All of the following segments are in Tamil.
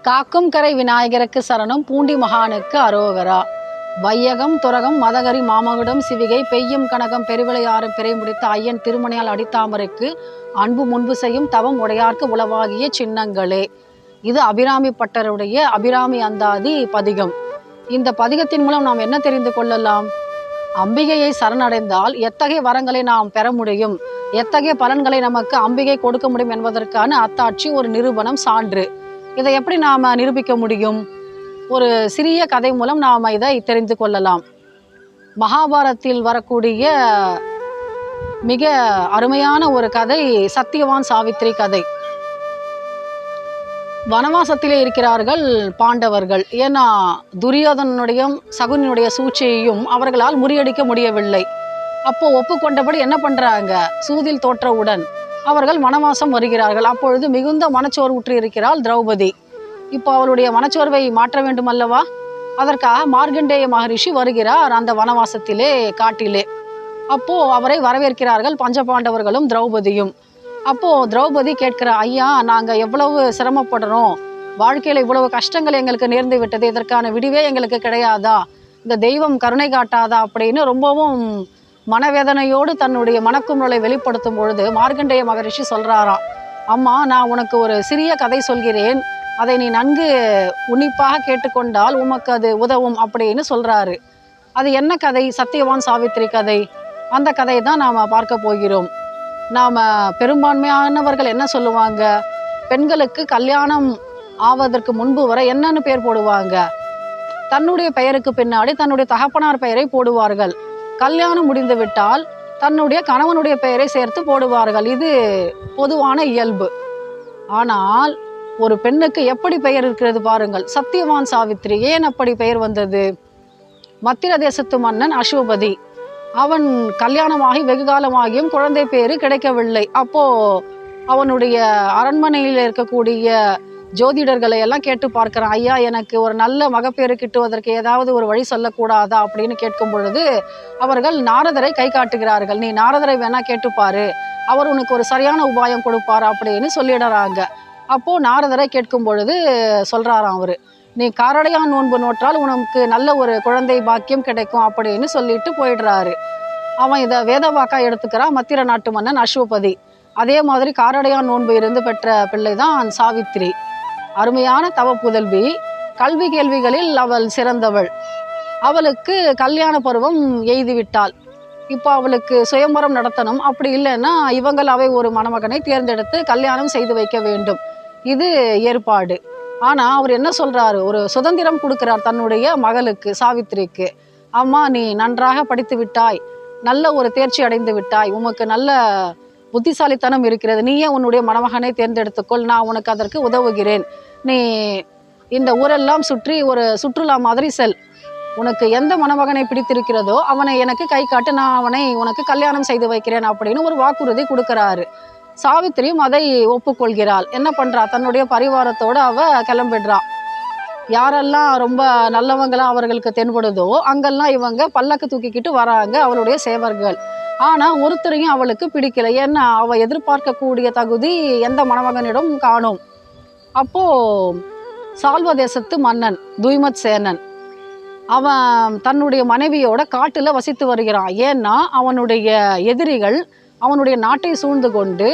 காக்கும் கரை விநாயகருக்கு சரணம், பூண்டி மகானுக்கு அரோகரா. வையகம் துரகம் மதகரி மாமகுடம் சிவிகை பெய்யும் கனகம் பெருவிளையாறு பிறை முடித்த ஐயன் திருமணையால் அடித்தாமரைக்கு அன்பு முன்பு செய்யும் தவம் உடையார்க்கு உளவாகிய சின்னங்களே. இது அபிராமி பட்டருடைய அபிராமி அந்தாதி பதிகம். இந்த பதிகத்தின் மூலம் நாம் என்ன தெரிந்து கொள்ளலாம்? அம்பிகையை சரணடைந்தால் எத்தகைய வரங்களை நாம் பெற முடியும், எத்தகைய பலன்களை நமக்கு அம்பிகை கொடுக்க முடியும் என்பதற்கான அத்தாட்சி, ஒரு நிரூபணம், சான்று. இதை எப்படி நாம் நிரூபிக்க முடியும்? ஒரு சிறிய கதை மூலம் நாம் இதை தெரிந்து கொள்ளலாம். மகாபாரதத்தில் வரக்கூடிய மிக அருமையான ஒரு கதை சத்தியவான் சாவித்திரி கதை. வனவாசத்திலே இருக்கிறார்கள் பாண்டவர்கள். ஏன்னா துரியோதனுடைய சகுனியுடைய சூழ்ச்சியையும் அவர்களால் முறியடிக்க முடியவில்லை. அப்போ ஒப்புக்கொண்டபடி என்ன பண்றாங்க, சூதில் தோற்றவுடன் அவர்கள் வனவாசம் வருகிறார்கள். அப்பொழுது மிகுந்த மனச்சோர்வுற்று இருக்கிறாள் திரௌபதி. இப்போ அவளுடைய மனச்சோர்வை மாற்ற வேண்டும் அல்லவா? அதற்காக மார்கண்டேய மகரிஷி வருகிறார் அந்த வனவாசத்திலே, காட்டிலே. அப்போ அவரை வரவேற்கிறார்கள் பஞ்சபாண்டவர்களும் திரௌபதியும். அப்போ திரௌபதி கேட்கிற, ஐயா, நாங்க எவ்வளவு சிரமப்படுறோம், வாழ்க்கையில இவ்வளவு கஷ்டங்கள் எங்களுக்கு நேர்ந்து விட்டது, இதற்கான விடிவே எங்களுக்கு கிடையாதா, இந்த தெய்வம் கருணை காட்டாதா அப்படின்னு ரொம்பவும் மனவேதனையோடு தன்னுடைய மனக்குமுறலை வெளிப்படுத்தும் பொழுது மார்கண்டேய மகரிஷி சொல்றாராம், அம்மா, நான் உனக்கு ஒரு சிறிய கதை சொல்கிறேன், அதை நீ நன்கு உன்னிப்பாக கேட்டுக்கொண்டால் உமக்கு அது உதவும் அப்படின்னு சொல்றாரு. அது என்ன கதை? சத்தியவான் சாவித்திரி கதை. அந்த கதையை தான் நாம் பார்க்க போகிறோம். நாம் பெரும்பான்மையானவர்கள் என்ன சொல்லுவாங்க, பெண்களுக்கு கல்யாணம் ஆவதற்கு முன்பு வரை என்னன்னு பேர் போடுவாங்க, தன்னுடைய பெயருக்கு பின்னாடி தன்னுடைய தகப்பனார் பெயரை போடுவார்கள். கல்யாணம் முடிந்து விட்டால் தன்னுடைய கணவனுடைய பெயரை சேர்த்து போடுவார்கள். இது பொதுவான இயல்பு. ஆனால் ஒரு பெண்ணுக்கு எப்படி பெயர் இருக்கிறது பாருங்கள். சத்தியவான் சாவித்திரி. ஏன் அப்படி பெயர் வந்தது? மத்திர தேசத்து மன்னன் அஸ்வபதி, அவன் கல்யாணமாகி வெகு காலமாகியும் குழந்தை பேரு கிடைக்கவில்லை. அப்போ அவனுடைய அரண்மனையில் இருக்கக்கூடிய ஜோதிடர்களை எல்லாம் கேட்டு பார்க்கிறான், ஐயா, எனக்கு ஒரு நல்ல மகப்பேறு கிட்டுவதற்கு ஏதாவது ஒரு வழி சொல்லக்கூடாதா அப்படின்னு கேட்கும் பொழுது அவர்கள் நாரதரை கை காட்டுகிறார்கள். நீ நாரதரை வேணா கேட்டுப்பாரு, அவர் உனக்கு ஒரு சரியான உபாயம் கொடுப்பாரு அப்படின்னு சொல்லிடுறாங்க. அப்போ நாரதரை கேட்கும் பொழுது சொல்றாராம் அவரு, நீ காரடையான் நோன்பு நோற்றால் உனக்கு நல்ல ஒரு குழந்தை பாக்கியம் கிடைக்கும் அப்படின்னு சொல்லிட்டு போயிடுறாரு. அவன் இதை வேதவாக்கா எடுத்துக்கிறான் மத்திர நாட்டு மன்னன் அஸ்வபதி. அதே மாதிரி காரடையான் நோன்பு இருந்து பெற்ற பிள்ளை தான் சாவித்திரி. அருமையான தவ புதல்வி, கல்வி கேள்விகளில் அவள் சிறந்தவள். அவளுக்கு கல்யாண பருவம் எய்துவிட்டாள். இப்போ அவளுக்கு சுயம்பரம் நடத்தணும். அப்படி இல்லைன்னா இவங்களாவே ஒரு மணமகனை தேர்ந்தெடுத்து கல்யாணம் செய்து வைக்க வேண்டும். இது ஏற்பாடு. ஆனா அவர் என்ன சொல்றாரு, ஒரு சுதந்திரம் கொடுக்கிறார் தன்னுடைய மகளுக்கு சாவித்திரிக்கு. அம்மா, நீ நன்றாக படித்து விட்டாய், நல்ல ஒரு தேர்ச்சி அடைந்து விட்டாய், உமக்கு நல்ல புத்திசாலித்தனம் இருக்கிறது, நீயே உன்னுடைய மணமகனை தேர்ந்தெடுத்துக்கொள், நான் உனக்கு அதற்கு உதவுகிறேன். நீ இந்த ஊரெல்லாம் சுற்றி ஒரு சுற்றுலா மாதிரி செல், உனக்கு எந்த மணமகனை பிடித்திருக்கிறதோ அவனை எனக்கு கை காட்டு, நான் அவனை உனக்கு கல்யாணம் செய்து வைக்கிறேன் அப்படின்னு ஒரு வாக்குறுதி கொடுக்கிறாரு. சாவித்திரியும் அதை ஒப்புக்கொள்கிறாள். என்ன பண்றா, தன்னுடைய பரிவாரத்தோடு அவ கிளம்பிடுறா. யாரெல்லாம் ரொம்ப நல்லவங்களா அவர்களுக்கு தென்படுதோ அங்கெல்லாம் இவங்க பல்லக்கு தூக்கிக்கிட்டு வராங்க, அவளுடைய சேவர்கள். ஆனா ஒருத்தரையும் அவளுக்கு பிடிக்கல. ஏன்னா அவ எதிர்பார்க்கக்கூடிய தகுதி எந்த மணமகனிடம் காணோம். அப்போ சால்வ தேசத்து மன்னன் துய்மத் சேனன், அவன் தன்னுடைய மனைவியோட காட்டுல வசித்து வருகிறான். ஏன்னா அவனுடைய எதிரிகள் அவனுடைய நாட்டை சூழ்ந்து கொண்டு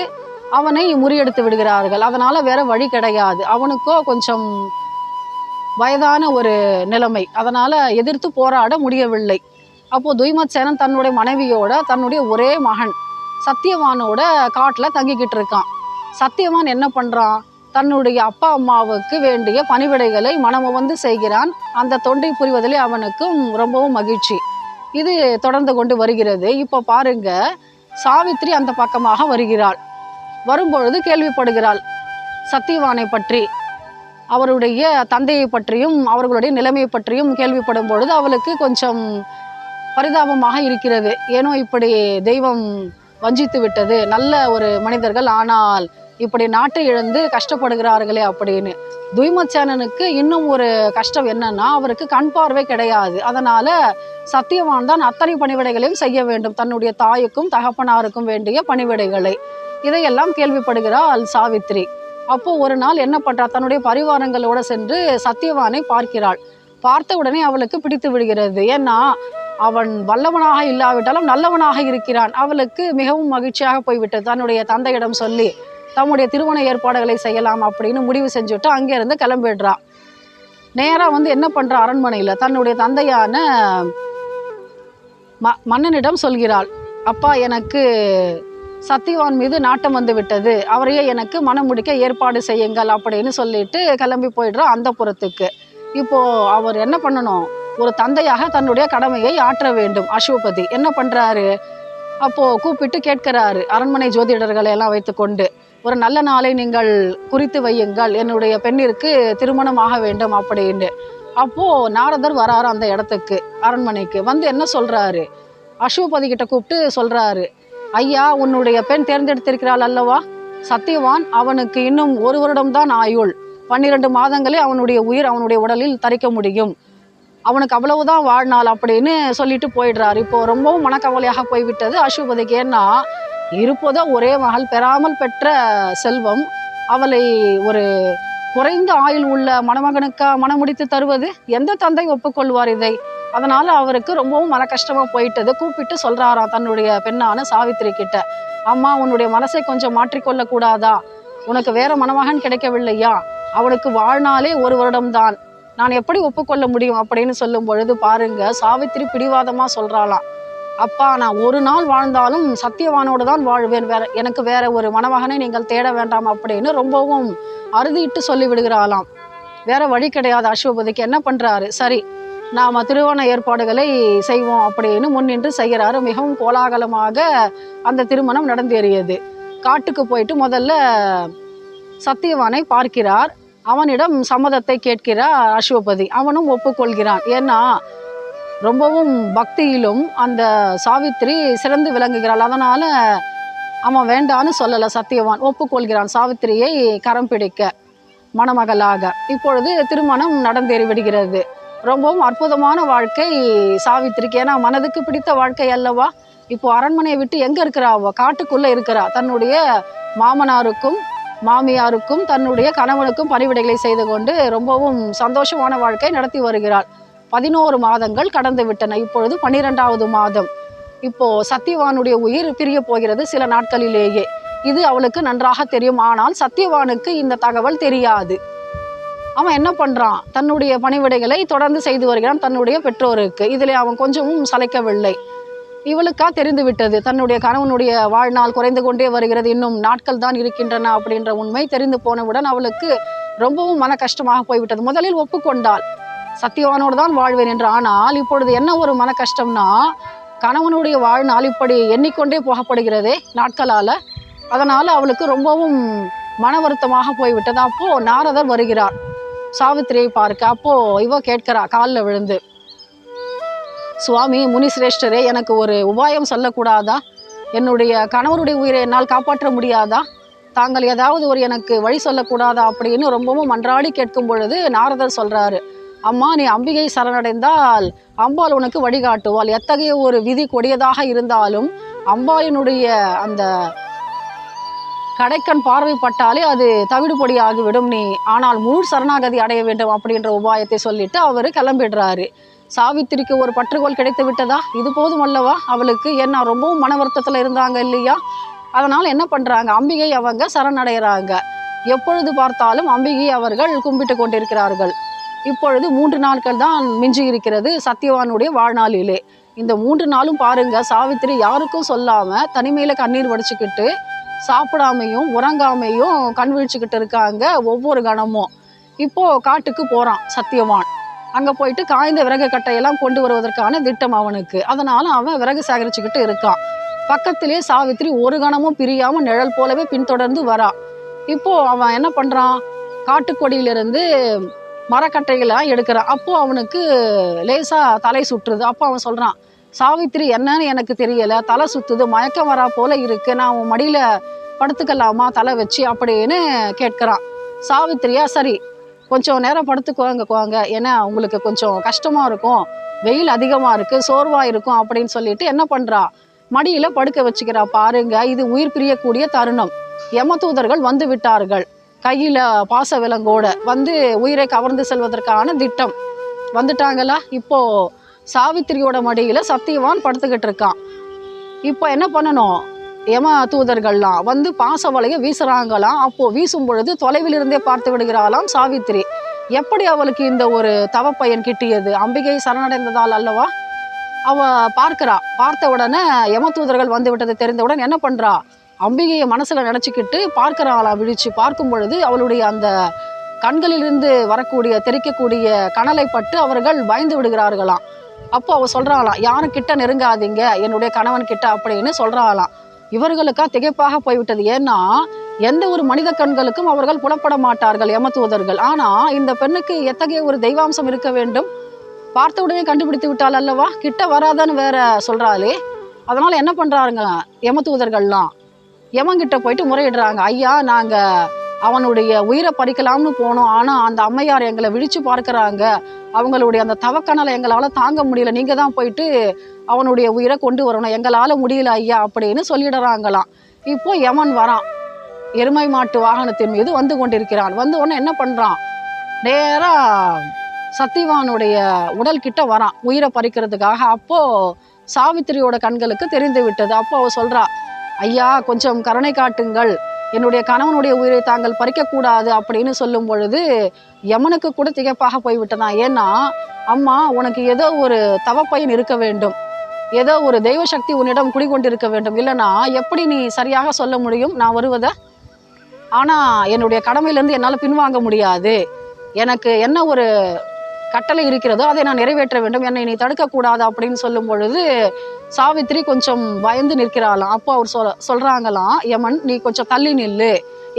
அவனை முறியடித்து விடுகிறார்கள். அதனால வேற வழி கிடையாது. அவனுக்கோ கொஞ்சம் வயதான ஒரு நிலைமை, அதனால எதிர்த்து போராட முடியவில்லை. அப்போ துய்மத் சேனன் தன்னுடைய மனைவியோட தன்னுடைய ஒரே மகன் சத்தியவானோட காட்டுல தங்கிக்கிட்டு இருக்கான். சத்தியவான் என்ன பண்றான், தன்னுடைய அப்பா அம்மாவுக்கு வேண்டிய பணிவிடைகளை மனமு வந்து செய்கிறான். அந்த தொண்டை புரிவதிலே அவனுக்கும் ரொம்பவும் மகிழ்ச்சி. இது தொடர்ந்து கொண்டு வருகிறது. இப்போ பாருங்க, சாவித்திரி அந்த பக்கமாக வருகிறாள். வரும்பொழுது கேள்விப்படுகிறாள் சத்தியவானை பற்றி, அவருடைய தந்தையை பற்றியும் அவர்களுடைய நிலைமையை பற்றியும் கேள்விப்படும் பொழுது அவளுக்கு கொஞ்சம் பரிதாபமாக இருக்கிறது. ஏனோ இப்படி தெய்வம் வஞ்சித்து விட்டது, நல்ல ஒரு மனிதர்கள் ஆனால் இப்படி நாட்டை இழந்து கஷ்டப்படுகிறார்களே அப்படின்னு. துய்மத் சேனனுக்கு இன்னும் ஒரு கஷ்டம் என்னன்னா, அவருக்கு கண் பார்வை கிடையாது. அதனால சத்தியவான் தான் அத்தனை பணிவிடைகளையும் செய்ய வேண்டும், தன்னுடைய தாய்க்கும் தகப்பனாருக்கும் வேண்டிய பணிவிடைகளை. இதையெல்லாம் கேள்விப்படுகிறாள் சாவித்திரி. அப்போ ஒரு நாள் என்ன பண்றா, தன்னுடைய பரிவாரங்களோட சென்று சத்தியவானை பார்க்கிறாள். பார்த்த உடனே அவளுக்கு பிடித்து விடுகிறது. ஏன்னா அவன் வல்லவனாக இல்லாவிட்டாலும் நல்லவனாக இருக்கிறான். அவளுக்கு மிகவும் மகிழ்ச்சியாக போய்விட்டது. தன்னுடைய தந்தையிடம் சொல்லி தம்முடைய திருமண ஏற்பாடுகளை செய்யலாம் அப்படின்னு முடிவு செஞ்சுட்டு அங்கேருந்து கிளம்பிடுறா. நேராக வந்து என்ன பண்ணுறா, அரண்மனையில் தன்னுடைய தந்தையான மன்னனிடம் சொல்கிறாள். அப்பா, எனக்கு சத்தியவான் மீது நாட்டம் வந்து விட்டது, அவரையே எனக்கு மனம் முடிக்க ஏற்பாடு செய்யுங்கள் அப்படின்னு சொல்லிட்டு கிளம்பி போயிடுறா அந்த புறத்துக்கு. இப்போ அவர் என்ன பண்ணணும், ஒரு தந்தையாக தன்னுடைய கடமையை ஆற்ற வேண்டும். அஸ்வபதி என்ன பண்றாரு, அப்போ கூப்பிட்டு கேட்கிறாரு அரண்மனை ஜோதிடர்களை எல்லாம் வைத்துக்கொண்டு, ஒரு நல்ல நாளை நீங்கள் குறித்து வையுங்கள், என்னுடைய பெண்ணிற்கு திருமணம் ஆக வேண்டும் அப்படின்னு. அப்போ நாரதர் வராரு அந்த இடத்துக்கு, அரண்மனைக்கு வந்து என்ன சொல்றாரு, அஸ்வபதி கிட்ட கூப்பிட்டு சொல்றாரு, ஐயா, உன்னுடைய பெண் தேர்ந்தெடுத்திருக்கிறாள் அல்லவா சத்தியவான், அவனுக்கு இன்னும் 1 வருடம்தான் ஆயுள், 12 மாதங்களே அவனுடைய உயிர் அவனுடைய உடலில் தரிக்க முடியும், அவனுக்கு அவ்வளவுதான் வாழ்நாள் அப்படின்னு சொல்லிட்டு போயிடுறாரு. இப்போ ரொம்பவும் மனக்கவலையாக போய்விட்டது அஸ்வபதிக்கு. ஏன்னா இருப்பதோ ஒரே மகள், பெறாமல் பெற்ற செல்வம், அவளை ஒரு குறைந்த ஆயுள் உள்ள மணமகனுக்கா மனமுடித்து தருவது, எந்த தந்தை ஒப்புக்கொள்வார் இதை? அதனால அவருக்கு ரொம்பவும் மன கஷ்டமா போயிட்டது. கூப்பிட்டு சொல்றாராம் தன்னுடைய பெண்ணான சாவித்திரி கிட்ட, அம்மா, உன்னுடைய மனசை கொஞ்சம் மாற்றிக்கொள்ள கூடாதா, உனக்கு வேற மணமகன் கிடைக்கவில்லையா, அவனுக்கு வாழ்நாளே 1 வருடம்தான், நான் எப்படி ஒப்புக்கொள்ள முடியும் அப்படின்னு சொல்லும் பொழுது பாருங்க, சாவித்திரி பிடிவாதமா சொல்றாளாம், அப்பா, நான் 1 நாள் வாழ்ந்தாலும் சத்தியவானோடு தான் வாழ்வேன், எனக்கு வேற ஒரு மணமகனை நீங்கள் தேட வேண்டாம் அப்படின்னு ரொம்பவும் அறுதிட்டு சொல்லி விடுகிறாளாம். வேற வழி கிடையாது அஸ்வபதிக்கு. என்ன பண்றாரு, சரி நாம திருமண ஏற்பாடுகளை செய்வோம் அப்படின்னு முன்னின்று செய்கிறாரு. மிகவும் கோலாகலமாக அந்த திருமணம் நடந்தேறியது. காட்டுக்கு போயிட்டு முதல்ல சத்தியவானை பார்க்கிறார். அவனிடம் சம்மதத்தை கேட்கிறார் அஸ்வபதி. அவனும் ஒப்புக்கொள்கிறான். ஏன்னா ரொம்பவும் பக்தியிலும் அந்த சாவித்திரி சிறந்து விளங்குகிறாள். அதனால அவன் வேண்டான்னு சொல்லலை. சத்தியவான் ஒப்புக்கொள்கிறான் சாவித்திரியை கரம் பிடிக்க மணமகளாக. இப்பொழுது திருமணம் நடந்தேறி விடுகிறது. ரொம்பவும் அற்புதமான வாழ்க்கை சாவித்திரிக்கு. ஏன்னா மனதுக்கு பிடித்த வாழ்க்கை அல்லவா. இப்போ அரண்மனையை விட்டு எங்க இருக்கிறா, அவ காட்டுக்குள்ள இருக்கிறா. தன்னுடைய மாமனாருக்கும் மாமியாருக்கும் தன்னுடைய கணவனுக்கும் பணிவிடைகளை செய்து கொண்டு ரொம்பவும் சந்தோஷமான வாழ்க்கை நடத்தி வருகிறாள். 11 மாதங்கள் கடந்து விட்டன. இப்பொழுது 12வது மாதம். இப்போ சத்தியவானுடைய உயிர் பிரிய போகிறது சில நாட்களிலேயே. இது அவளுக்கு நன்றாக தெரியும். ஆனால் சத்தியவானுக்கு இந்த தகவல் தெரியாது. அவன் என்ன பண்றான், தன்னுடைய பணிவிடைகளை தொடர்ந்து செய்து வருகிறான் தன்னுடைய பெற்றோருக்கு. இதில் அவன் கொஞ்சமும் சளைக்கவில்லை. இவளுக்கா தெரிந்து விட்டது, தன்னுடைய கணவனுடைய வாழ்நாள் குறைந்து கொண்டே வருகிறது, இன்னும் நாட்கள் தான் இருக்கின்றன அப்படின்ற உண்மை தெரிந்து போனவுடன் அவளுக்கு ரொம்பவும் மன கஷ்டமாக போய்விட்டது. முதலில் ஒப்புக்கொண்டாள், சத்தியவானோடு தான் வாழ்வேன் என்று. ஆனால் இப்பொழுது என்ன ஒரு மன கஷ்டம்னா, கணவனுடைய வாழ்நாள் இப்படி எண்ணிக்கொண்டே போகப்படுகிறதே நாட்களால். அதனால் அவளுக்கு ரொம்பவும் மன வருத்தமாக போய்விட்டது. அப்போது நாரதர் வருகிறார் சாவித்திரியை பார்க்க. அப்போது இவ கேட்கிறா காலில் விழுந்து, சுவாமி முனிசிரேஷ்டரே, எனக்கு ஒரு உபாயம் சொல்லக்கூடாதா, என்னுடைய கணவருடைய உயிரை என்னால் காப்பாற்ற முடியாதா, தாங்கள் ஏதாவது ஒரு எனக்கு வழி சொல்லக்கூடாதா அப்படின்னு ரொம்பவும் மன்றாடி கேட்கும் பொழுது நாரதர் சொல்றாரு, அம்மா, நீ அம்பிகை சரணடைந்தால் அம்பாள் உனக்கு வழிகாட்டுவாள். எத்தகைய ஒரு விதி கொடியதாக இருந்தாலும் அம்பாளினுடைய அந்த கடைக்கண் பார்வைப்பட்டாலே அது தவிடுபொடி ஆகிவிடும். நீ ஆனால் முழு சரணாகதி அடைய வேண்டும் அப்படின்ற உபாயத்தை சொல்லிட்டு அவர் கிளம்பிடுறாரு. சாவித்திரிக்கு ஒரு பற்றுகோள் கிடைத்து விட்டதா, இது போதும் அல்லவா அவளுக்கு. ஏன்னா ரொம்பவும் மன வருத்தத்தில் இருந்தாங்க இல்லையா. அதனால் என்ன பண்ணுறாங்க, அம்பிகை அவங்க சரணடைகிறாங்க. எப்பொழுது பார்த்தாலும் அம்பிகை அவர்கள் கும்பிட்டு கொண்டிருக்கிறார்கள். இப்பொழுது 3 நாட்கள் தான் மிஞ்சி இருக்கிறது சத்தியவானுடைய வாழ்நாளிலே. இந்த 3 நாளும் பாருங்க, சாவித்திரி யாருக்கும் சொல்லாமல் தனிமையில் கண்ணீர் வடிச்சுக்கிட்டு, சாப்பிடாமையும் உறங்காமையும் கண் விழிச்சுக்கிட்டு இருக்காங்க ஒவ்வொரு கணமும். இப்போது காட்டுக்கு போகிறான் சத்தியவான். அங்கே போயிட்டு காய்ந்த விறகு கட்டையெல்லாம் கொண்டு வருவதற்கான திட்டம் அவனுக்கு. அதனால் அவன் விறகு சேகரிச்சுக்கிட்டு இருக்கான். பக்கத்திலே சாவித்திரி ஒரு கணமும் பிரியாமல் நிழல் போலவே பின்தொடர்ந்து வரா. இப்போது அவன் என்ன பண்ணுறான், காட்டுக்கொடியிலிருந்து மரக்கட்டைகளாக எடுக்கிறான். அப்போது அவனுக்கு லேசாக தலை சுற்றுது. அப்போ அவன் சொல்கிறான், சாவித்திரி, என்னன்னு எனக்கு தெரியலை, தலை சுற்றுது, மயக்கம் வரா போல இருக்கு, நான் உன் மடியில் படுத்துக்கலாமா தலை வச்சு அப்படின்னு கேட்குறான். சாவித்திரியா, சரி கொஞ்சம் நேரம் படுத்துக்குவாங்க, ஏன்னா உங்களுக்கு கொஞ்சம் கஷ்டமாக இருக்கும், வெயில் அதிகமாக இருக்குது, சோர்வாக இருக்கும் அப்படின்னு சொல்லிட்டு என்ன பண்ணுறா, மடியில் படுக்க வச்சுக்கிறா. பாருங்க, இது உயிர் பிரியக்கூடிய தருணம். யமதூதர்கள் வந்து விட்டார்கள். கையில் பாச விலங்கோட வந்து உயிரை கவர்ந்து செல்வதற்கான திட்டம் வந்துட்டாங்களா. இப்போ சாவித்திரியோட மடியில் சத்தியவான் படுத்துக்கிட்டு இருக்கான். இப்போ என்ன பண்ணணும், யம தூதர்கள்லாம் வந்து பாச வலையை வீசுறாங்களாம். அப்போ வீசும் பொழுது தொலைவில் இருந்தே பார்த்து விடுகிறாளாம் சாவித்திரி. எப்படி அவளுக்கு இந்த ஒரு தவப்பயன் கிட்டியது? அம்பிகை சரணடைந்ததால் அல்லவா. அவ பார்த்த உடனே யம தூதர்கள் வந்து விட்டது தெரிந்தவுடன் என்ன பண்றா, அம்பிகையை மனசுல நினைச்சுக்கிட்டு பார்க்கிறாளாம். விழிச்சு பார்க்கும் பொழுது அவளுடைய அந்த கண்களிலிருந்து வரக்கூடிய தெறிக்கக்கூடிய கனலை பட்டு அவர்கள் பயந்து விடுகிறார்களாம். அப்போ அவ சொல்றாளாம், யாருக்கிட்ட நெருங்காதீங்க என்னுடைய கணவன் கிட்ட அப்படின்னு சொல்றாளாம். இவர்களுக்கா திகைப்பாக போய்விட்டது. ஏன்னா எந்த ஒரு மனித கண்களுக்கும் அவர்கள் புலப்பட மாட்டார்கள் யம தூதர்கள். ஆனா இந்த பெண்ணுக்கு எத்தகைய ஒரு தெய்வாம்சம் இருக்க வேண்டும், பார்த்த உடனே கண்டுபிடித்து விட்டால் அல்லவா, கிட்ட வராதான்னு வேற சொல்றாளே. அதனால என்ன பண்றாருங்க யம தூதர்கள்லாம், யமங்கிட்ட போயிட்டு முறையிடுறாங்க. ஐயா, நாங்க அவனுடைய உயிரை பறிக்கலாம்னு போனோம், ஆனா அந்த அம்மையார் எங்களை விழிச்சு பார்க்கறாங்க, அவங்களுடைய அந்த தவக்கணலை எங்களால தாங்க முடியல, நீங்க தான் போயிட்டு அவனுடைய உயிரை கொண்டு வரணும், எங்களால முடியல ஐயா அப்படின்னு சொல்லிடுறாங்களாம். இப்போ யமன் வரான், எருமை மாட்டு வாகனத்தின் மீது வந்து கொண்டிருக்கிறான். வந்து உடனே என்ன பண்றான், நேரா சத்தியவானுடைய உடல் கிட்ட வரான் உயிரை பறிக்கிறதுக்காக. அப்போ சாவித்திரியோட கண்களுக்கு தெரிந்து விட்டது. அப்போ அவ சொல்றா, ஐயா கொஞ்சம் கருணை காட்டுங்கள், என்னுடைய கணவனுடைய உயிரை தாங்கள் பறிக்கக்கூடாது அப்படின்னு சொல்லும் பொழுது யமனுக்கு கூட திகைப்பாக போய்விட்டதான். ஏன்னா அம்மா, உனக்கு ஏதோ ஒரு தவப்பயன் இருக்க வேண்டும், ஏதோ ஒரு தெய்வ சக்தி உன்னிடம் குடிகொண்டிருக்க வேண்டும், இல்லைன்னா எப்படி நீ சரியாக சொல்ல முடியும் நான் வருவதை? ஆனா என்னுடைய கடமையிலேருந்து என்னால் பின்வாங்க முடியாது, எனக்கு என்ன ஒரு கட்டளை இருக்கிறதோ அதை நான் நிறைவேற்ற வேண்டும், என்னை நீ தடுக்கக்கூடாது அப்படின்னு சொல்லும் பொழுது சாவித்திரி கொஞ்சம் பயந்து நிற்கிறாளாம். அப்போ அவர் சொல்றாங்களாம், யமன் நீ கொஞ்சம் தள்ளி நில்லு,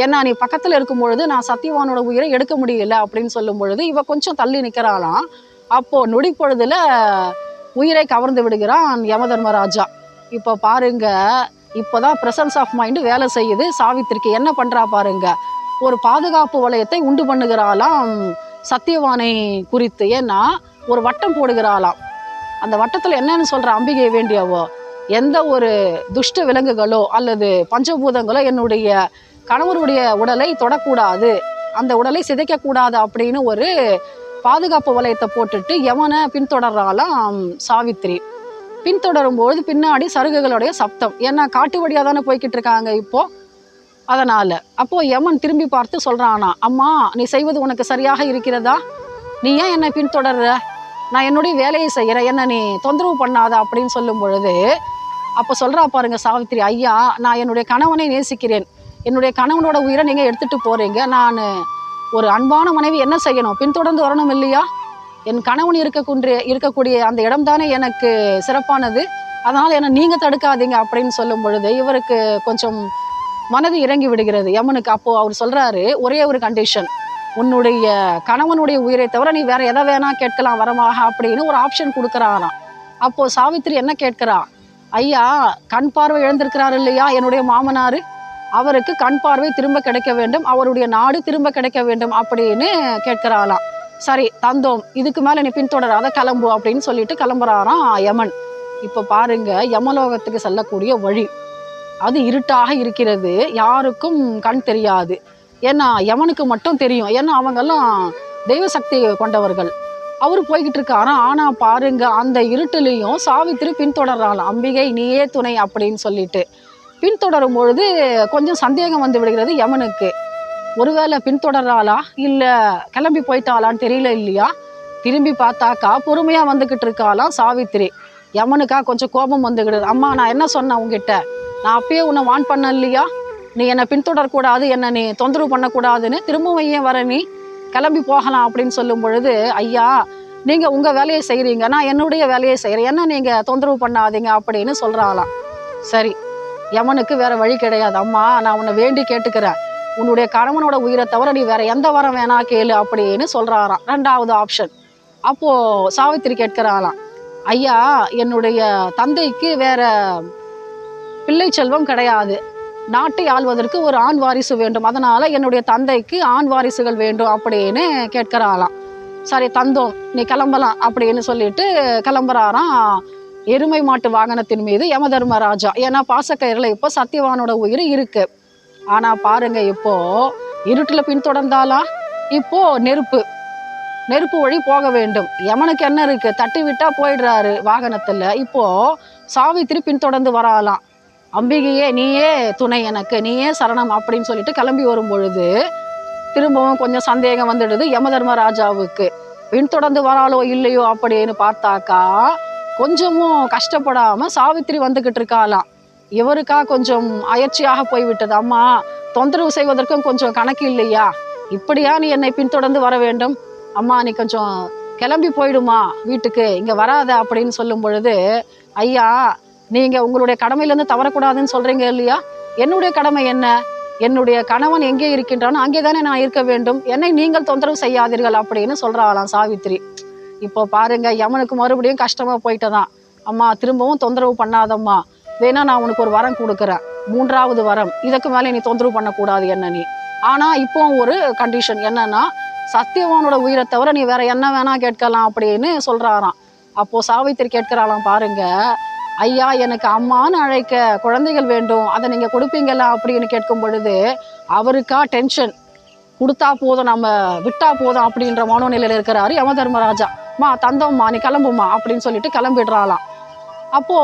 ஏன்னா நீ பக்கத்தில் இருக்கும் பொழுது நான் சத்தியவானோட உயிரை எடுக்க முடியல அப்படின்னு சொல்லும் பொழுது இவ கொஞ்சம் தள்ளி நிற்கிறாளாம். அப்போ நொடி பொழுதுல உயிரை கவர்ந்து விடுகிறான் யமதர்மராஜா. இப்போ பாருங்க, இப்போதான் பிரசன்ஸ் ஆஃப் மைண்டு வேலை செய்யுது சாவித்திரிக்கு. என்ன பண்றா பாருங்க, ஒரு பாதுகாப்பு வளையத்தை உண்டு பண்ணுகிறாளாம் சத்தியவானை குறித்து. ஏன்னா ஒரு வட்டம் போடுகிறாளாம். அந்த வட்டத்தில் என்னன்னு சொல்ற அம்பிகை வேண்டியவோ, எந்த ஒரு துஷ்ட விலங்குகளோ அல்லது பஞ்சபூதங்களோ என்னுடைய கணவருடைய உடலை தொடக்கூடாது, அந்த உடலை சிதைக்கக்கூடாது அப்படின்னு ஒரு பாதுகாப்பு வளையத்தை போட்டுட்டு யமனை பின்தொடர்றாளாம் சாவித்திரி. பின்தொடரும்போது பின்னாடி சருகுகளுடைய சப்தம், ஏன்னா காட்டு வழியாக தானே போய்கிட்டு இருக்காங்க இப்போ, அதனால. அப்போ யமன் திரும்பி பார்த்து சொல்றானா, அம்மா நீ செய்வது உனக்கு சரியாக இருக்கிறதா, நீ ஏன் என்னை பின்தொடர்ற, நான் என்னுடைய வேலையை செய்கிறேன், என்ன நீ தொந்தரவு பண்ணாத அப்படின்னு சொல்லும் பொழுது அப்போ சொல்றா பாருங்க சாவித்திரி, ஐயா நான் என்னுடைய கணவனை நேசிக்கிறேன், என்னுடைய கணவனோட உயிரை நீங்க எடுத்துட்டு போறீங்க, நான் ஒரு அன்பான மனைவி என்ன செய்யணும், பின்தொடர்ந்து வரணும் இல்லையா, என் கணவன் இருக்கக்கூடிய அந்த இடம் தானே எனக்கு சிறப்பானது, அதனால என்ன நீங்க தடுக்காதீங்க அப்படின்னு சொல்லும் பொழுது இவருக்கு கொஞ்சம் மனது இறங்கி விடுகிறது யமனுக்கு. அப்போ அவர் சொல்றாரு, ஒரே ஒரு கண்டிஷன், உன்னுடைய கணவனுடைய உயிரை தவிர நீ வேற எதை வேணா கேட்கலாம் வரமாக அப்படின்னு ஒரு ஆப்ஷன் கொடுக்குறாராம். அப்போ சாவித்திரி என்ன கேட்கிறா, ஐயா கண் பார்வை இழந்திருக்கிறார் இல்லையா என்னுடைய மாமனார், அவருக்கு கண் பார்வை திரும்ப கிடைக்க வேண்டும், அவருடைய நாடு திரும்ப கிடைக்க வேண்டும் அப்படின்னு கேட்கிறாளாம். சரி தந்தோம், இதுக்கு மேல நீ பின்தொடராத கிளம்பு அப்படின்னு சொல்லிட்டு கிளம்புறாராம் யமன். இப்போ பாருங்க, யமலோகத்துக்கு செல்லக்கூடிய வழி அது இருட்டாக இருக்கிறது, யாருக்கும் கண் தெரியாது, ஏன்னா யமனுக்கு மட்டும் தெரியும், ஏன்னா அவங்கெல்லாம் தெய்வ சக்தி கொண்டவர்கள். அவரு போய்கிட்டு இருக்காராம். ஆனா பாருங்க, அந்த இருட்டிலையும் சாவித்திரி பின்தொடர்றாளாம், அம்பிகை நீயே துணை அப்படின்னு சொல்லிட்டு. பின்தொடரும் பொழுது கொஞ்சம் சந்தேகம் வந்து விடுகிறது யமனுக்கு, ஒருவேளை பின்தொடர்றாளா இல்ல கிளம்பி போயிட்டாளான்னு தெரியல இல்லையா. திரும்பி பார்த்தாக்கா பொறுமையா வந்துகிட்டு இருக்காளாம் சாவித்திரி. யமனுக்கா கொஞ்சம் கோபம் வந்துக்கிடுது, அம்மா நான் என்ன சொன்னேன் உங்ககிட்ட, நான் அப்பயே உன்னை வான் பண்ண இல்லையா, நீ என்னை பின்தொடரக்கூடாது, என்னை நீ தொந்தரவு பண்ணக்கூடாதுன்னு, திரும்பவும் ஏன் வர, நீ கிளம்பி போகலாம் அப்படின்னு சொல்லும் பொழுது, ஐயா நீங்க உங்க வேலையை செய்கிறீங்க, நான் என்னுடைய வேலையை செய்கிறேன், என்ன நீங்க தொந்தரவு பண்ணாதீங்க அப்படின்னு சொல்றாளாம். சரி யமனுக்கு வேற வழி கிடையாது, அம்மா நான் உன்னை வேண்டி கேட்டுக்கிறேன், உன்னுடைய கணவனோட உயிரை தவிர நீ வேற எந்த வரம் வேணா கேளு அப்படின்னு சொல்றாராம், ரெண்டாவது ஆப்ஷன். அப்போ சாவித்திரி கேட்கிறாளாம், ஐயா என்னுடைய தந்தைக்கு வேற பிள்ளை செல்வம் கிடையாது, நாட்டை ஆள்வதற்கு ஒரு ஆண் வாரிசு வேண்டும், அதனால என்னுடைய தந்தைக்கு ஆண் வாரிசுகள் வேண்டும் அப்படின்னு கேட்கிறாளாம். சரி தந்தோம், நீ கிளம்பலாம் அப்படின்னு சொல்லிட்டு கிளம்புறாராம் எருமை மாட்டு வாகனத்தின் மீது யமதர்மராஜா. ஏன்னா பாசக்கயிறுல இப்போ சத்தியவானோட உயிர் இருக்கு. ஆனா பாருங்க, இப்போ இருட்டுல பின்தொடர்ந்தாலா, இப்போ நெருப்பு வழி போக வேண்டும். யமனுக்கு என்ன இருக்கு, தட்டி விட்டா போயிடுறாரு வாகனத்துல. இப்போ சாவித்திரி பின்தொடர்ந்து வராலாம். அம்பிகையே நீயே துணை எனக்கு, நீயே சரணம் அப்படின்னு சொல்லிட்டு கிளம்பி வரும் பொழுது திரும்பவும் கொஞ்சம் சந்தேகம் வந்துடுது யமதர்மராஜாவுக்கு. பின்தொடர்ந்து வராளோ இல்லையோ அப்படின்னு பார்த்தாக்கா, கொஞ்சமும் கஷ்டப்படாம சாவித்திரி வந்துகிட்டு இருக்காளாம். இவருக்கா கொஞ்சம் அயற்சியாக போய்விட்டது. அம்மா, தொந்தரவு செய்வதற்கும் கொஞ்சம் கணக்கு இல்லையா, இப்படியா நீ என்னை பின்தொடர்ந்து வர வேண்டும்? அம்மா, நீ கொஞ்சம் கிளம்பி போயிடுமா வீட்டுக்கு, இங்க வராத அப்படின்னு சொல்லும் பொழுது, ஐயா நீங்க உங்களுடைய கடமையிலேருந்து தவறக்கூடாதுன்னு சொல்றீங்க இல்லையா, என்னுடைய கடமை என்ன? என்னுடைய கணவன் எங்கே இருக்கின்றானோ அங்கேதானே நான் இருக்க வேண்டும், என்னை நீங்கள் தொந்தரவு செய்யாதீர்கள் அப்படின்னு சொல்றாளாம் சாவித்திரி. இப்போ பாருங்க, யமனுக்கு மறுபடியும் கஷ்டமா போயிட்டதான். அம்மா, திரும்பவும் தொந்தரவு பண்ணாதம்மா, வேணா நான் உனக்கு ஒரு வரம் கொடுக்குறேன், 3வது வரம். இதுக்கு மேலே நீ தொந்தரவு பண்ணக்கூடாது என்ன நீ. ஆனா இப்போ ஒரு கண்டிஷன் என்னன்னா, சத்தியவானோட உயிரை தவிர நீ வேற என்ன வேணா கேட்கலாம் அப்படின்னு சொல்றாராம். அப்போ சாவித்திரி கேட்கிறாளாம், பாருங்க ஐயா, எனக்கு அம்மான்னு அழைக்க குழந்தைகள் வேண்டும், அதை நீங்க கொடுப்பீங்களா அப்படின்னு கேட்கும் பொழுது அவருக்கா டென்ஷன். கொடுத்தா போதும், நம்ம விட்டா போதும் அப்படின்ற மனோநிலையில இருக்கிறாரு யமதர்மராஜா. மா தந்தோம்மா, நீ கிளம்புமா அப்படின்னு சொல்லிட்டு கிளம்பிடுறாளாம். அப்போ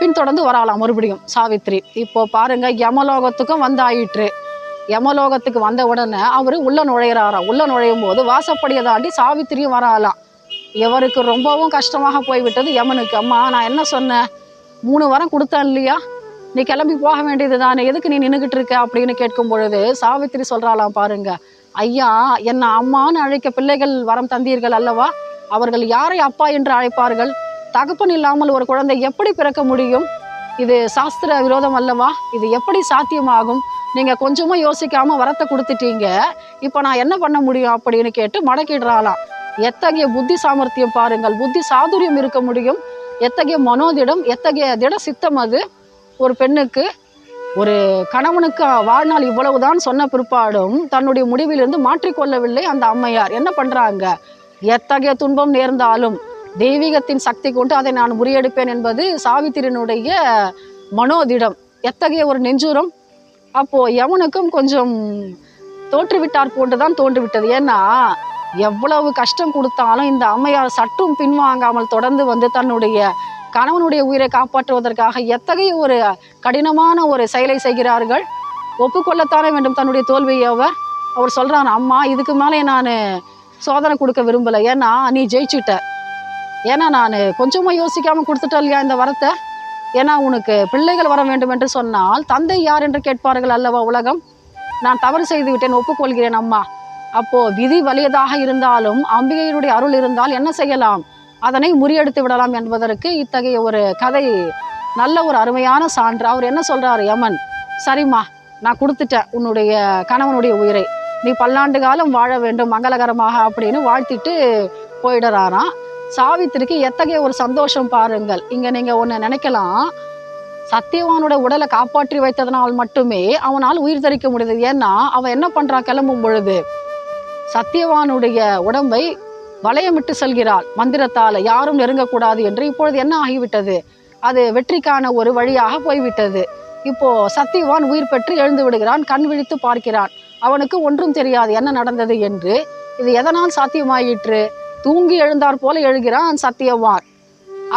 பின்தொடர்ந்து வராளாம் மறுபடியும் சாவித்திரி. இப்போ பாருங்க, யமலோகத்துக்கும் வந்தாயிற்று. யமலோகத்துக்கு வந்த உடனே அவரு உள்ள நுழையிறாராம். உள்ள நுழையும் போது வாசப்படியை தாண்டி சாவித்திரியும் வராலாம். இவருக்கு ரொம்பவும் கஷ்டமாக போய்விட்டது யமனுக்கு. அம்மா, நான் என்ன சொன்னேன், 3 வரம் கொடுத்தேன் இல்லையா, நீ கிளம்பி போக வேண்டியது தானே, எதுக்கு நீ நின்றுகிட்டு இருக்க அப்படின்னு கேட்கும் பொழுது சாவித்திரி சொல்றாளாம், பாருங்க ஐயா, என்ன அம்மான்னு அழைக்க பிள்ளைகள் வரம் தந்தீர்கள் அல்லவா, அவர்கள் யாரை அப்பா என்று அழைப்பார்கள்? தகப்பன் இல்லாமல் ஒரு குழந்தை எப்படி பிறக்க முடியும்? இது சாஸ்திர விரோதம் அல்லவா, இது எப்படி சாத்தியமாகும்? நீங்க கொஞ்சமும் யோசிக்காம வரத்தை கொடுத்துட்டீங்க, இப்போ நான் என்ன பண்ண முடியும் அப்படின்னு கேட்டு மடக்கிடுறாளாம். எத்தகைய புத்தி சாமர்த்தியம் பாருங்கள், புத்தி சாதுரியம் இருக்க முடியும், எத்தகைய மனோதிடம், எத்தகைய திட சித்தம் அது ஒரு பெண்ணுக்கு. ஒரு கணவனுக்கு வாழ்நாள் இவ்வளவுதான் சொன்ன பிற்பாடும் தன்னுடைய முடிவிலிருந்து மாற்றிக்கொள்ளவில்லை அந்த அம்மையார். என்ன பண்றாங்க, எத்தகைய துன்பம் நேர்ந்தாலும் தெய்வீகத்தின் சக்தி கொண்டு அதை நான் முறியடிப்பேன் என்பது சாவித்திரியினுடைய மனோதிடம். எத்தகைய ஒரு நெஞ்சுரம். அப்போ யமனுக்கும் கொஞ்சம் தோற்றுவிட்டார் போன்றுதான் தோன்றிவிட்டது. ஏன்னா எவ்வளவு கஷ்டம் கொடுத்தாலும் இந்த அம்மையார் சற்றும் பின்வாங்காமல் தொடர்ந்து வந்து தன்னுடைய கணவனுடைய உயிரை காப்பாற்றுவதற்காக எத்தகைய ஒரு கடினமான ஒரு செயலை செய்கிறார்கள். ஒப்புக்கொள்ளத்தானே வேண்டும் தன்னுடைய தோல்வியை. அவர் சொல்றான், அம்மா, இதுக்கு மேலே நான் சோதனை கொடுக்க விரும்பலை, ஏன்னா நீ ஜெயிச்சுட்ட, ஏன்னா நான் கொஞ்சமா யோசிக்காம கொடுத்துட்டேன் இல்லையா இந்த வரத்தை, ஏன்னா உனக்கு பிள்ளைகள் வர வேண்டும் என்று சொன்னால் தந்தை யார் என்று கேட்பார்கள் அல்லவா உலகம். நான் தவறு செய்து விட்டேன், ஒப்புக்கொள்கிறேன் அம்மா. அப்போ விதி வலியதாக இருந்தாலும் அம்பிகையினுடைய அருள் இருந்தால் என்ன செய்யலாம், அதனை முறியடித்து விடலாம் என்பதற்கு இத்தகைய ஒரு கதை நல்ல ஒரு அருமையான சான்று. அவர் என்ன சொல்றாரு யமன், சரிம்மா, நான் கொடுத்துட்டேன் உன்னுடைய கணவனுடைய உயிரை, நீ பல்லாண்டு காலம் வாழ வேண்டும் மங்களகரமாக அப்படின்னு வாழ்த்திட்டு போயிடுறாராம். சாவித்திரிக்கு எத்தகைய ஒரு சந்தோஷம் பாருங்கள். இங்க நீங்க ஒன்று நினைக்கலாம், சத்தியவானோட உடலை காப்பாற்றி வைத்ததனால் மட்டுமே அவனால் உயிர் தரிக்க முடியுது. ஏன்னா அவன் என்ன பண்றான், கிளம்பும் பொழுது சத்தியவானுடைய உடம்பை வளையமிட்டு செல்கிறாள் மந்திரத்தால, யாரும் நெருங்கக்கூடாது என்று. இப்பொழுது என்ன ஆகிவிட்டது, அது வெற்றிக்கான ஒரு வழியாக போய்விட்டது. இப்போ சத்தியவான் உயிர் பெற்று எழுந்து விடுகிறான், கண் விழித்து பார்க்கிறான், அவனுக்கு ஒன்றும் தெரியாது என்ன நடந்தது என்று. இது எதனால் சாத்தியமாயிற்று, தூங்கி எழுந்தார் போல எழுகிறான் சத்தியவான்,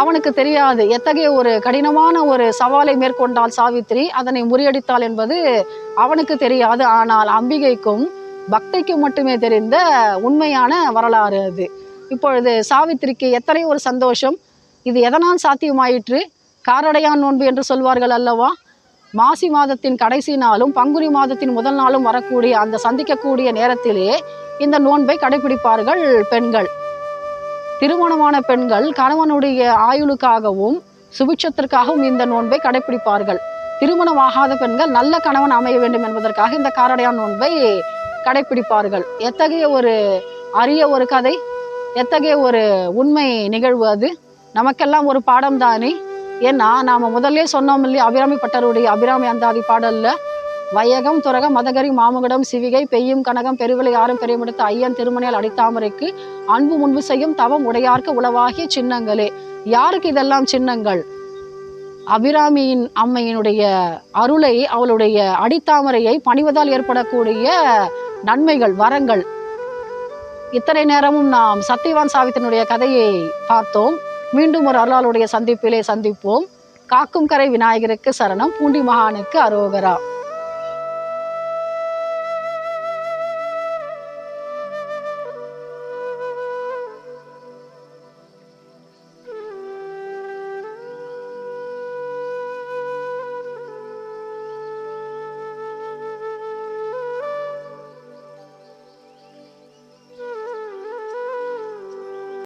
அவனுக்கு தெரியாது எத்தகைய ஒரு கடினமான ஒரு சவாலை மேற்கொண்டால் சாவித்திரி, அதனை முறியடித்தாள் என்பது அவனுக்கு தெரியாது. ஆனால் அம்பிகைக்கும் பக்திக்கு மட்டுமே தெரிந்த உண்மையான வரலாறு அது. இப்பொழுது சாவித்திரிக்கு எத்தனை ஒரு சந்தோஷம். இது எதனால் சாத்தியமாயிற்று, காரடையான் நோன்பு என்று சொல்வார்கள் அல்லவா, மாசி மாதத்தின் கடைசி நாளும் பங்குனி மாதத்தின் முதல் நாளும் வரக்கூடிய அந்த சந்திக்கக்கூடிய நேரத்திலே இந்த நோன்பை கடைபிடிப்பார்கள் பெண்கள். திருமணமான பெண்கள் கணவனுடைய ஆயுளுக்காகவும் சுபிட்சத்திற்காகவும் இந்த நோன்பை கடைபிடிப்பார்கள். திருமணமாகாத பெண்கள் நல்ல கணவன் அமைய வேண்டும் என்பதற்காக இந்த காரடையான் நோன்பை கடைபிடிப்பார்கள். எத்தகைய ஒரு அரிய ஒரு கதை, எத்தகைய ஒரு உண்மை நிகழ்வு அது, நமக்கெல்லாம் ஒரு பாடம் தானே. ஏன்னா நாம முதல்ல சொன்னோம் இல்லையா, அபிராமி பட்டருடைய அபிராமி அந்தாதி பாடல்ல, வையகம் துரகம் மதகரி மாமுகடம் சிவிகை பெய்யும் கனகம் பெருவிலை யாரும் பெரியமிடத்து ஐயன் திருமணியால் அடித்தாமரைக்கு அன்பு முன்பு செய்யும் தவம் உடையார்க்கு உளவாகிய சின்னங்களே. யாருக்கு இதெல்லாம் சின்னங்கள், அபிராமியின் அம்மையினுடைய அருளை, அவளுடைய அடித்தாமரையை பணிவதால் ஏற்படக்கூடிய நன்மைகள், வரங்கள். இத்தனை நேரமும் நாம் சத்தியவான் சாவித்தினுடைய கதையை பார்த்தோம். மீண்டும் ஒரு அருளாளுடைய சந்திப்பிலே சந்திப்போம். காக்கும் கரை விநாயகருக்கு சரணம். பூண்டி மகானுக்கு அரோகரா.